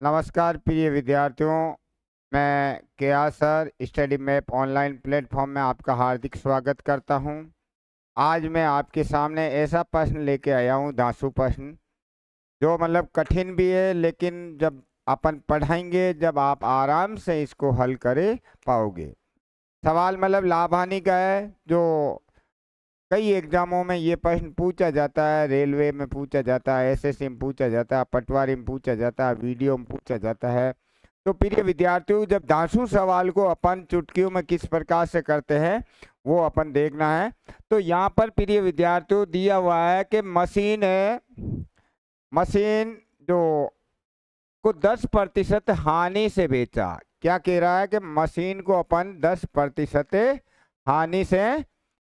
नमस्कार प्रिय विद्यार्थियों, मैं Keya sir study map online platform में आपका हार्दिक स्वागत करता हूं। आज मैं आपके सामने ऐसा प्रश्न लेके आया हूं, धांसू प्रश्न, जो मतलब कठिन भी है, लेकिन जब अपन पढ़ाएंगे जब आप आराम से इसको हल करे पाओगे। सवाल मतलब लाभ हानि का है, जो कई एग्जामों में ये प्रश्न पूछा जाता है। रेलवे में पूछा जाता है, एसएससी में पूछा जाता है, पटवारी में पूछा जाता है, वीडियो में पूछा जाता है। तो प्रिय विद्यार्थियों, जब धांसू सवाल को अपन चुटकियों में किस प्रकार से करते हैं वो अपन देखना है। तो यहाँ पर प्रिय विद्यार्थियों दिया हुआ है कि मशीन है, मशीन जो को 10% हानि से बेचा। क्या कह रहा है कि मशीन को अपन 10% हानि से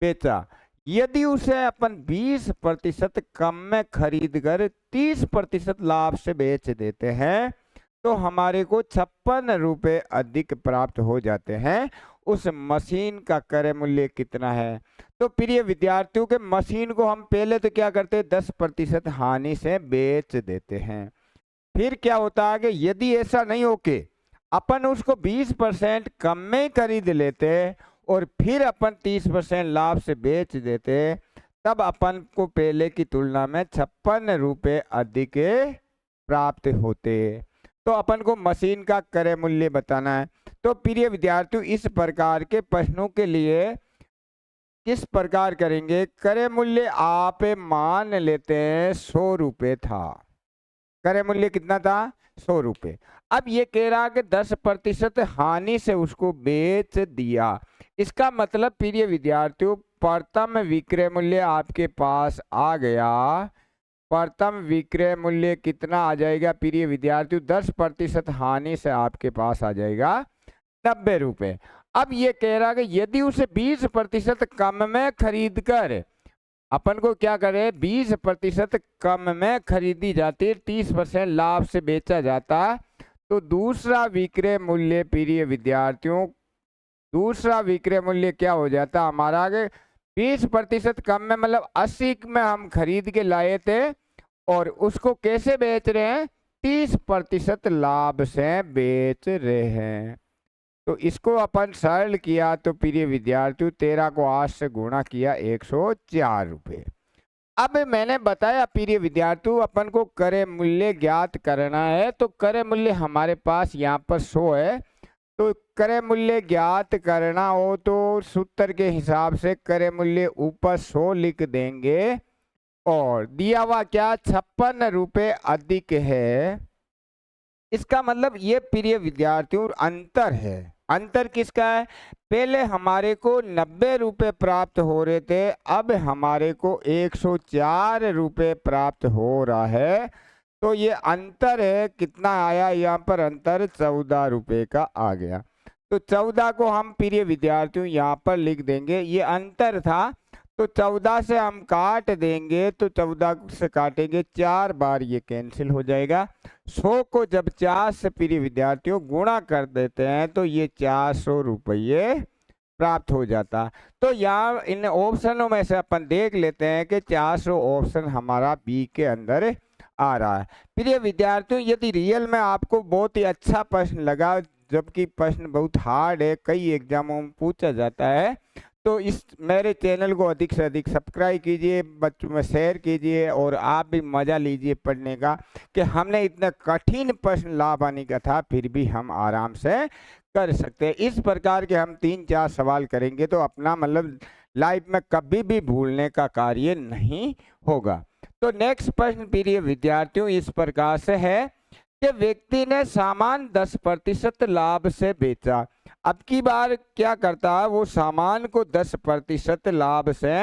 बेचा। यदि उसे अपन 20% कम में खरीद कर 30% लाभ से बेच देते हैं तो हमारे को 56 रुपये अधिक प्राप्त हो जाते हैं। उस मशीन का क्रय मूल्य कितना है? तो प्रिय विद्यार्थियों के मशीन को हम पहले तो क्या करते हैं, 10% हानि से बेच देते हैं। फिर क्या होता है कि यदि ऐसा नहीं हो के अपन उसको 20% कम में खरीद लेते और फिर अपन 30% लाभ से बेच देते, तब अपन को पहले की तुलना में 56 रुपये अधिक प्राप्त होते। तो अपन को मशीन का क्रय मूल्य बताना है। तो प्रिय विद्यार्थियों, इस प्रकार के प्रश्नों के लिए किस प्रकार करेंगे, क्रय मूल्य आप मान लेते हैं 100 रुपये था। क्रय मूल्य कितना था? 100 रुपये। अब ये कह रहा कि 10% हानि से उसको बेच दिया। इसका मतलब प्रिय विद्यार्थियों, प्रथम विक्रय मूल्य आपके पास आ गया। प्रथम विक्रय मूल्य कितना आ जाएगा प्रिय विद्यार्थियों? 10% हानि से आपके पास आ जाएगा 90 रुपये। अब ये कह रहा कि यदि उसे 20% कम में खरीद कर अपन को क्या करे, 20% कम में खरीदी जाती, 30% लाभ से बेचा जाता, तो दूसरा विक्रय मूल्य प्रिय विद्यार्थियों, दूसरा विक्रय मूल्य क्या हो जाता हमारा? आगे 20% कम में मतलब 80 में हम खरीद के लाए थे और उसको कैसे बेच रहे हैं? 30% लाभ से बेच रहे हैं। तो इसको अपन सरल किया तो प्रिय विद्यार्थियों 13 को 8 से गुणा किया, 104 रुपये। अब मैंने बताया प्रिय विद्यार्थियों अपन को क्रय मूल्य ज्ञात करना है। तो क्रय मूल्य हमारे पास यहाँ पर 100 है। तो क्रय मूल्य ज्ञात करना हो तो सूत्र के हिसाब से क्रय मूल्य ऊपर 100 लिख देंगे और दिया हुआ क्या, 56 रुपये अधिक है। इसका मतलब ये प्रिय विद्यार्थियों अंतर है। अंतर किसका है? पहले हमारे को 90 रुपये प्राप्त हो रहे थे, अब हमारे को 104 रुपये प्राप्त हो रहा है। तो ये अंतर है, कितना आया यहाँ पर अंतर? 14 रुपये का आ गया। तो 14 को हम प्रिय विद्यार्थियों यहाँ पर लिख देंगे, ये अंतर था। तो 14 से हम काट देंगे, तो 14 से काटेंगे 4 बार, ये कैंसिल हो जाएगा। 100 को जब 4 से प्रिय विद्यार्थियों गुणा कर देते हैं तो ये 400 रुपये प्राप्त हो जाता। तो यहाँ इन ऑप्शनों में से अपन देख लेते हैं कि 400 ऑप्शन हमारा बी के अंदर आ रहा है। प्रिय विद्यार्थियों, यदि रियल में आपको बहुत ही अच्छा प्रश्न लगा, जबकि प्रश्न बहुत हार्ड है, कई एग्जामों में पूछा जाता है, तो इस मेरे चैनल को अधिक से अधिक सब्सक्राइब कीजिए, बच्चों में शेयर कीजिए और आप भी मजा लीजिए पढ़ने का कि हमने इतना कठिन प्रश्न लाभ हानि का था फिर भी हम आराम से कर सकते हैं। इस प्रकार के हम 3-4 सवाल करेंगे तो अपना मतलब लाइफ में कभी भी भूलने का कार्य नहीं होगा। तो नेक्स्ट प्रश्न प्रिय विद्यार्थियों इस प्रकार से है कि व्यक्ति ने सामान 10% लाभ से बेचा। अब की बार क्या करता है, वो सामान को 10% लाभ से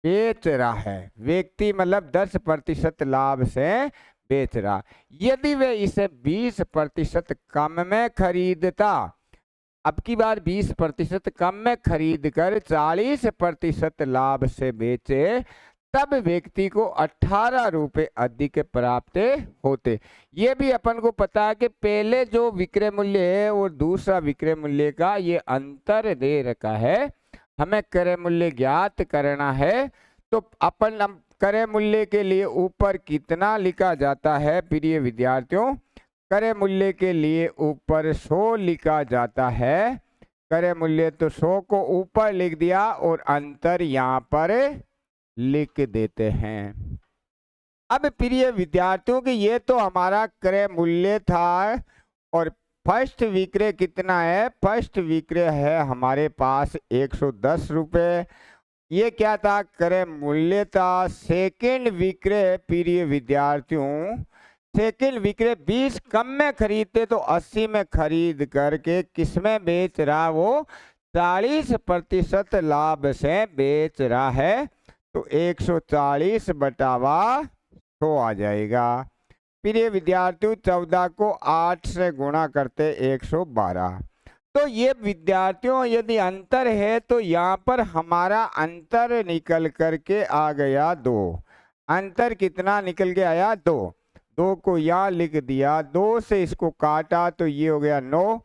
बेच रहा है। व्यक्ति मतलब 10% लाभ से बेच रहा। यदि वे इसे 20% कम में खरीदता, अब की बार 20% कम में खरीद कर 40% लाभ से बेचे, तब व्यक्ति को 18 रुपये अधिक प्राप्त होते। ये भी अपन को पता है कि पहले जो विक्रय मूल्य है और दूसरा विक्रय मूल्य का ये अंतर दे रखा है, हमें क्रय मूल्य ज्ञात करना है। तो अपन क्रय मूल्य के लिए ऊपर कितना लिखा जाता है प्रिय विद्यार्थियों? क्रय मूल्य के लिए ऊपर 100 लिखा जाता है। क्रय मूल्य तो 100 को ऊपर लिख दिया और अंतर यहाँ पर लिख देते हैं। अब प्रिय विद्यार्थियों की ये तो हमारा क्रय मूल्य था और फर्स्ट विक्रय कितना है? फर्स्ट विक्रय है हमारे पास 110 रुपये। ये क्या था? क्रय मूल्य था। सेकंड विक्रय प्रिय विद्यार्थियों, सेकंड विक्रय 20 कम में खरीदते तो 80 में खरीद करके किसमें बेच रहा? वो 40% लाभ से बेच रहा है। तो 140 बटावा 100 आ जाएगा। प्रिय विद्यार्थियों 14 को 8 से गुणा करते 112। तो ये विद्यार्थियों यदि अंतर है तो यहाँ पर हमारा अंतर निकल करके आ गया 2। अंतर कितना निकल के आया? 2। 2 को यहाँ लिख दिया, 2 से इसको काटा तो ये हो गया 9।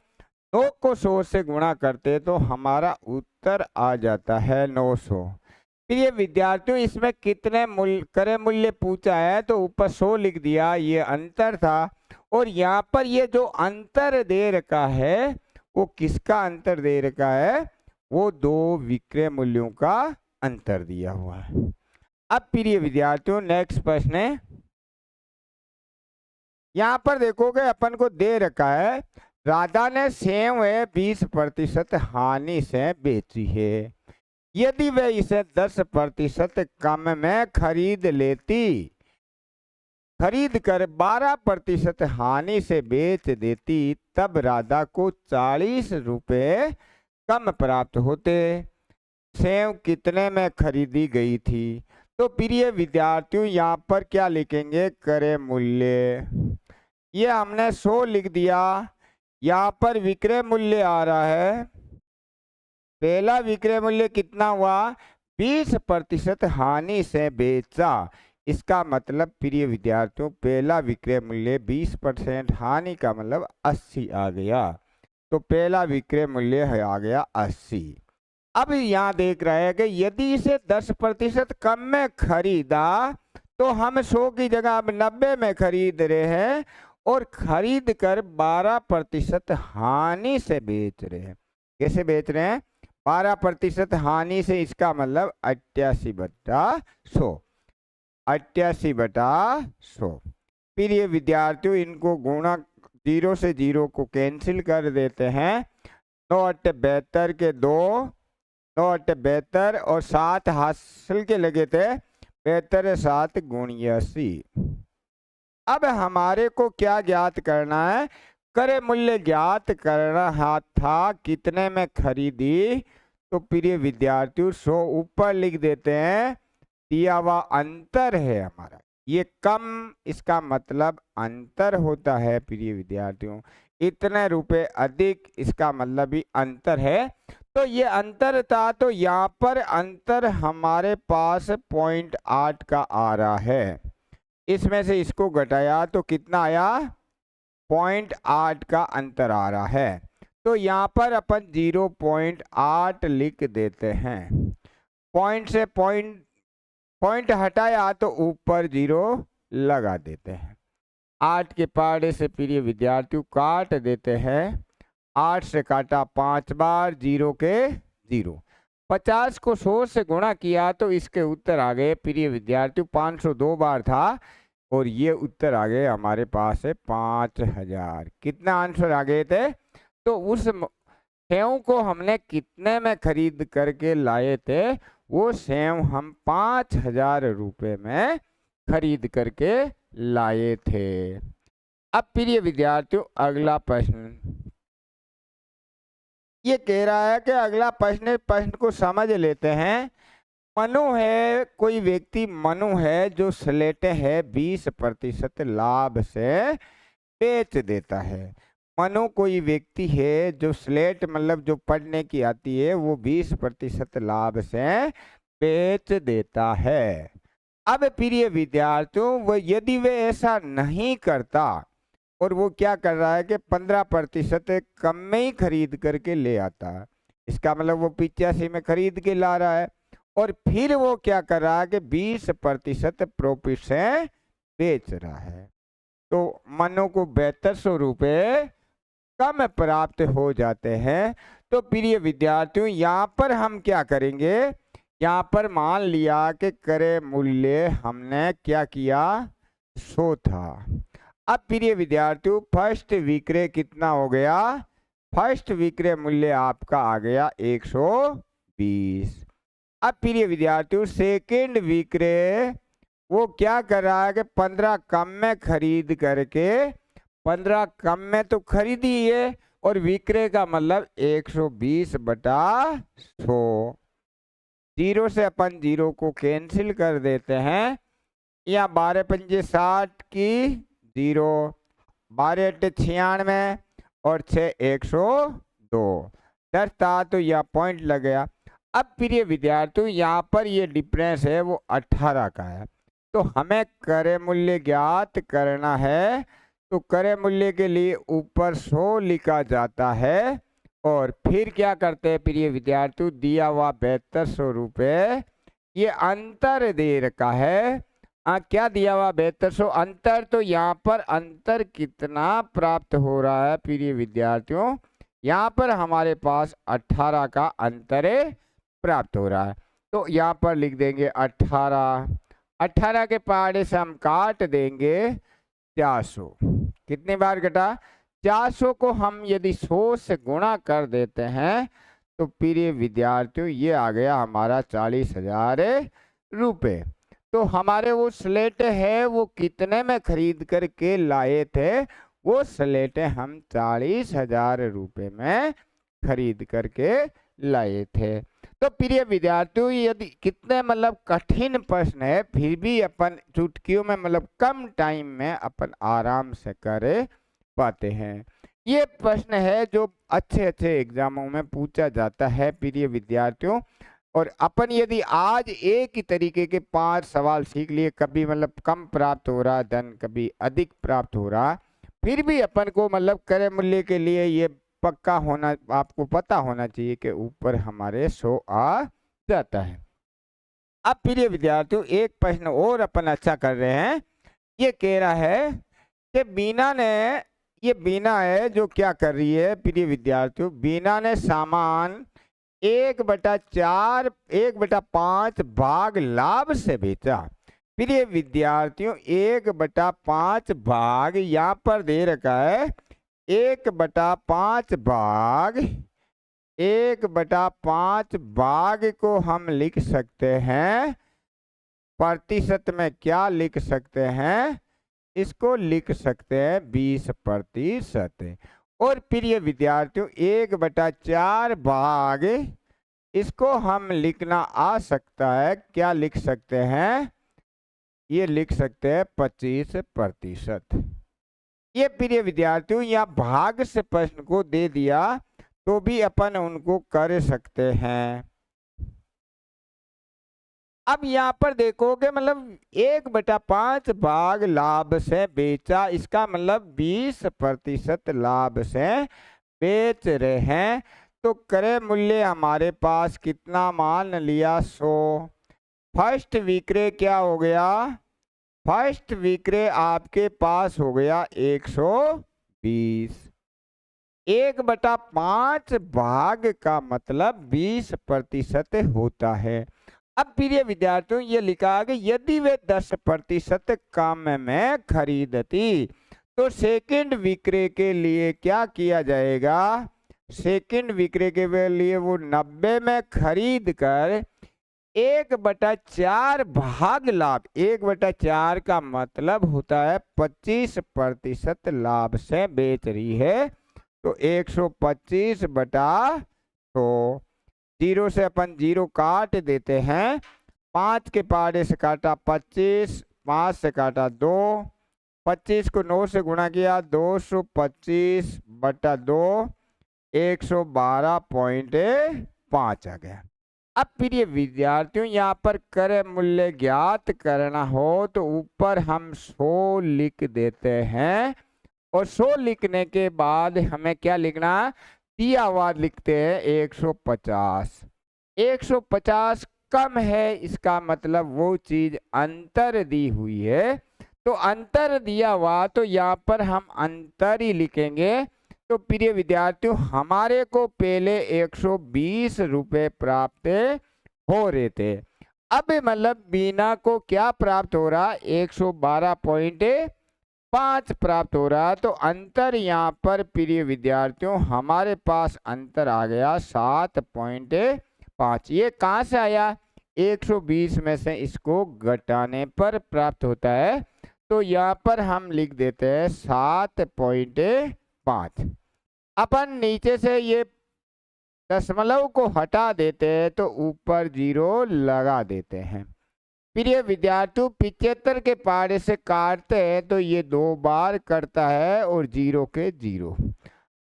9 को 100 से गुणा करते तो हमारा उत्तर आ जाता है 900। प्रिय विद्यार्थियों इसमें कितने क्रय मूल्य पूछा है तो ऊपर 100 लिख दिया, ये अंतर था। और यहाँ पर ये जो अंतर दे रखा है वो किसका अंतर दे रखा है? वो 2 विक्रय मूल्यों का अंतर दिया हुआ है। अब प्रिय विद्यार्थियों नेक्स्ट प्रश्न है, यहाँ पर देखोगे अपन को दे रखा है राधा ने सेव 20% हानि से बेची है। यदि वह इसे 10% कम में खरीद लेती, खरीद कर 12% हानि से बेच देती, तब राधा को 40 रुपये कम प्राप्त होते। सेव कितने में खरीदी गई थी? तो प्रिय विद्यार्थियों यहाँ पर क्या लिखेंगे? क्रय मूल्य। ये हमने 100 लिख दिया। यहाँ पर विक्रय मूल्य आ रहा है, पहला विक्रय मूल्य कितना हुआ? 20% हानि से बेचा। इसका मतलब प्रिय विद्यार्थियों पहला विक्रय मूल्य 20% हानि का मतलब 80 आ गया। तो पहला विक्रय मूल्य है आ गया 80। अब यहाँ देख रहे हैं कि यदि इसे 10% कम में खरीदा तो हम 100 की जगह अब 90 में खरीद रहे हैं और खरीद कर 12% हानि से बेच रहे हैं। कैसे बेच रहे हैं? 12% हानि से, इसका मतलब 88/100। 88/100। प्रिय विद्यार्थियों इनको गुणा 0 से 0 को कैंसिल कर देते हैं। 9 8 72 के 2, 9 8 72 और 7 हासिल के लगे थे, 72 7 × 80। अब हमारे को क्या ज्ञात करना है? क्रय मूल्य ज्ञात करना था कितने में खरीदी। तो प्रिय विद्यार्थियों 100 ऊपर लिख देते हैं, दिया हुआ अंतर है हमारा, ये कम, इसका मतलब अंतर होता है। प्रिय विद्यार्थियों इतने रुपए अधिक, इसका मतलब भी अंतर है। तो ये अंतर था, तो यहाँ पर अंतर हमारे पास 0.8 का आ रहा है। इसमें से इसको घटाया तो कितना आया? 0.8 का अंतर आ रहा है। तो यहाँ पर अपन 0.8 लिख देते हैं। पॉइंट से पॉइंट हटाया तो ऊपर 0 लगा देते हैं। 8 के पाड़े से प्रिय विद्यार्थियों काट देते हैं। 8 से काटा 5 बार, 0 के 0। 50 को 100 से गुणा किया तो इसके उत्तर आ गए प्रिय विद्यार्थियों 502 बार था और ये उत्तर आ गए हमारे पास है 5000। कितना आंसर आ गए थे? तो उस सेव को हमने कितने में खरीद करके लाए थे? वो सेव हम 5000 रुपये में खरीद करके लाए थे। अब प्रिय विद्यार्थियों अगला प्रश्न ये कह रहा है कि अगला प्रश्न को समझ लेते हैं। मनु है, कोई व्यक्ति मनु है जो स्लेटें है 20% लाभ से बेच देता है। मनु कोई व्यक्ति है जो स्लेट मतलब जो पढ़ने की आती है वो 20% लाभ से बेच देता है। अब प्रिय विद्यार्थियों वो यदि वे ऐसा नहीं करता और वो क्या कर रहा है कि 15% कम में ही खरीद करके ले आता है, इसका मतलब वो 85 में खरीद के ला रहा है और फिर वो क्या कर रहा है कि 20% प्रॉफिट से बेच रहा है। तो मनु को 7200 रुपये कम प्राप्त हो जाते हैं। तो प्रिय विद्यार्थियों, यहाँ पर हम क्या करेंगे, यहाँ पर मान लिया कि क्रय मूल्य हमने क्या किया, 100 था। अब प्रिय विद्यार्थियों, फर्स्ट विक्रय कितना हो गया, फर्स्ट विक्रय मूल्य आपका आ गया 120। अब प्रिय विद्यार्थियों, सेकंड विक्रय वो क्या कर रहा है कि 15 कम में खरीद करके, 15 कम में तो खरीदी है, और विक्रय का मतलब 120/100। जीरो से अपन जीरो को कैंसिल कर देते हैं। या 12 पंजे 60 की जीरो, 12 8 96 और 6 102, 10 था तो यह पॉइंट लग गया। अब प्रिय विद्यार्थियों, यहाँ पर ये डिफरेंस है वो 18 का है। तो हमें क्रय मूल्य ज्ञात करना है। तो क्रय मूल्य के लिए ऊपर 100 लिखा जाता है, और फिर क्या करते हैं प्रिय विद्यार्थियों, दिया हुआ 7200 रुपये, ये अंतर दे रखा है। क्या दिया हुआ 7200 अंतर, तो यहाँ पर अंतर कितना प्राप्त हो रहा है प्रिय विद्यार्थियों, यहाँ पर हमारे पास 18 का अंतर प्राप्त हो रहा है। तो यहाँ पर लिख देंगे 18, 18 के पहाड़े से हम काट देंगे 400। कितनी बार घटा, 400 को हम यदि 100 से गुणा कर देते हैं तो प्रिय विद्यार्थियों ये आ गया हमारा 40,000 रुपये। तो हमारे वो स्लेट है वो कितने में खरीद करके लाए थे, वो स्लेटें हम 40,000 रुपये में खरीद करके लाए थे। तो प्रिय विद्यार्थियों, यदि कितने मतलब कठिन प्रश्न है, फिर भी अपन चुटकियों में मतलब कम टाइम में अपन आराम से कर पाते हैं। ये प्रश्न है जो अच्छे अच्छे एग्जामों में पूछा जाता है प्रिय विद्यार्थियों। और अपन यदि आज एक ही तरीके के 5 सवाल सीख लिए, कभी मतलब कम प्राप्त हो रहा धन, कभी अधिक प्राप्त हो रहा, फिर भी अपन को मतलब क्रय मूल्य के लिए ये पक्का होना, आपको पता होना चाहिए कि ऊपर हमारे 100 आ जाता है। अब प्रिय विद्यार्थियों, एक प्रश्न और अपन अच्छा कर रहे हैं। ये कह रहा है कि बीना ने, ये बीना है जो क्या कर रही है प्रिय विद्यार्थियों, बीना ने सामान 1/4, 1/5 भाग लाभ से बेचा। प्रिय विद्यार्थियों, 1/5 भाग यहाँ पर दे रखा है, 1/5 भाग, 1/5 भाग को हम लिख सकते हैं प्रतिशत में, क्या लिख सकते हैं, इसको लिख सकते हैं 20%। और प्रिय विद्यार्थियों, 1/4 भाग, इसको हम लिखना आ सकता है, क्या लिख सकते हैं, ये लिख सकते हैं 25%। ये प्रिय विद्यार्थियों, या भाग से प्रश्न को दे दिया तो भी अपन उनको कर सकते हैं। अब यहाँ पर देखोगे मतलब 1/5 भाग लाभ से बेचा, इसका मतलब 20% लाभ से बेच रहे हैं। तो क्रय मूल्य हमारे पास कितना मान लिया, 100। फर्स्ट विक्रय क्या हो गया, फर्स्ट विक्रय आपके पास हो गया 120। 1/5 भाग का मतलब 20% होता है। अब प्रिय विद्यार्थियों, ये लिखा कि यदि वे 10% कम में खरीदती तो सेकंड विक्रय के लिए क्या किया जाएगा, सेकंड विक्रय के लिए वो 90 में खरीद कर 1/4 भाग लाभ, 1/4 का मतलब होता है 25% लाभ से बेच रही है। तो 125/100, जीरो से अपन जीरो काट देते हैं, 5 के पहाड़े से काटा 25, 5 से काटा 2, 25 को 9 से गुणा किया 225/2, 112.5 आ गया। अब प्रिय विद्यार्थियों, यहाँ पर क्रय मूल्य ज्ञात करना हो तो ऊपर हम 100 लिख देते हैं, और 100 लिखने के बाद हमें क्या लिखना, दिया हुआ लिखते हैं 150। 150 कम है, इसका मतलब वो चीज अंतर दी हुई है, तो अंतर दिया हुआ, तो यहाँ पर हम अंतर ही लिखेंगे। तो प्रिय विद्यार्थियों, हमारे को पहले 120 रुपए प्राप्त हो रहे थे। अब मतलब बीना को क्या प्राप्त हो रहा, 112.5 प्राप्त हो रहा। तो अंतर यहाँ पर प्रिय विद्यार्थियों हमारे पास अंतर आ गया 7.5। ये कहाँ से आया, 120 में से इसको घटाने पर प्राप्त होता है। तो यहाँ पर हम लिख देते हैं 7.5। अपन नीचे से ये दशमलव को हटा देते हैं तो ऊपर 0 लगा देते हैं। प्रिय विद्यार्थियों, 75 के पहाड़े से काटते हैं तो ये 2 बार करता है और 0 के 0।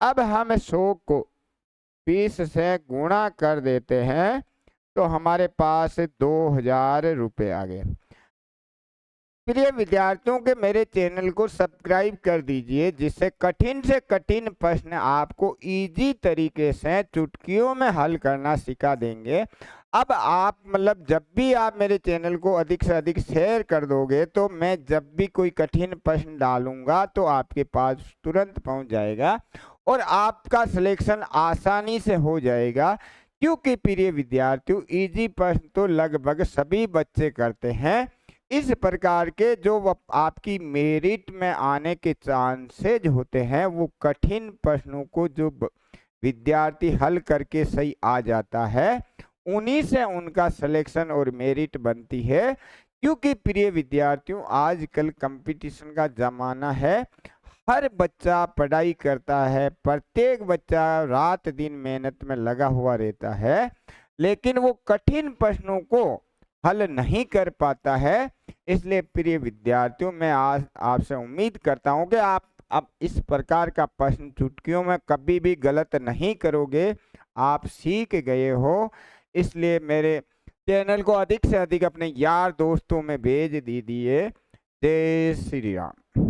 अब हम 100 को 20 से गुणा कर देते हैं तो हमारे पास 2000 रुपये आ गए। प्रिय विद्यार्थियों के मेरे चैनल को सब्सक्राइब कर दीजिए, जिससे कठिन से कठिन प्रश्न आपको इजी तरीके से चुटकियों में हल करना सिखा देंगे। अब आप मतलब जब भी आप मेरे चैनल को अधिक से अधिक शेयर कर दोगे तो मैं जब भी कोई कठिन प्रश्न डालूंगा तो आपके पास तुरंत पहुंच जाएगा और आपका सिलेक्शन आसानी से हो जाएगा। क्योंकि प्रिय विद्यार्थियों, इजी प्रश्न तो लगभग सभी बच्चे करते हैं। इस प्रकार के जो आपकी मेरिट में आने के चांसेज होते हैं, वो कठिन प्रश्नों को जो विद्यार्थी हल करके सही आ जाता है, उन्हीं से उनका सिलेक्शन और मेरिट बनती है। क्योंकि प्रिय विद्यार्थियों, आजकल कंपटीशन का जमाना है, हर बच्चा पढ़ाई करता है, प्रत्येक बच्चा रात दिन मेहनत में लगा हुआ रहता है, लेकिन वो कठिन प्रश्नों को हल नहीं कर पाता है। इसलिए प्रिय विद्यार्थियों, मैं आज आपसे उम्मीद करता हूं कि आप अब इस प्रकार का प्रश्न चुटकियों में कभी भी गलत नहीं करोगे, आप सीख गए हो। इसलिए मेरे चैनल को अधिक से अधिक अपने यार दोस्तों में भेज दीजिए। जय श्री राम।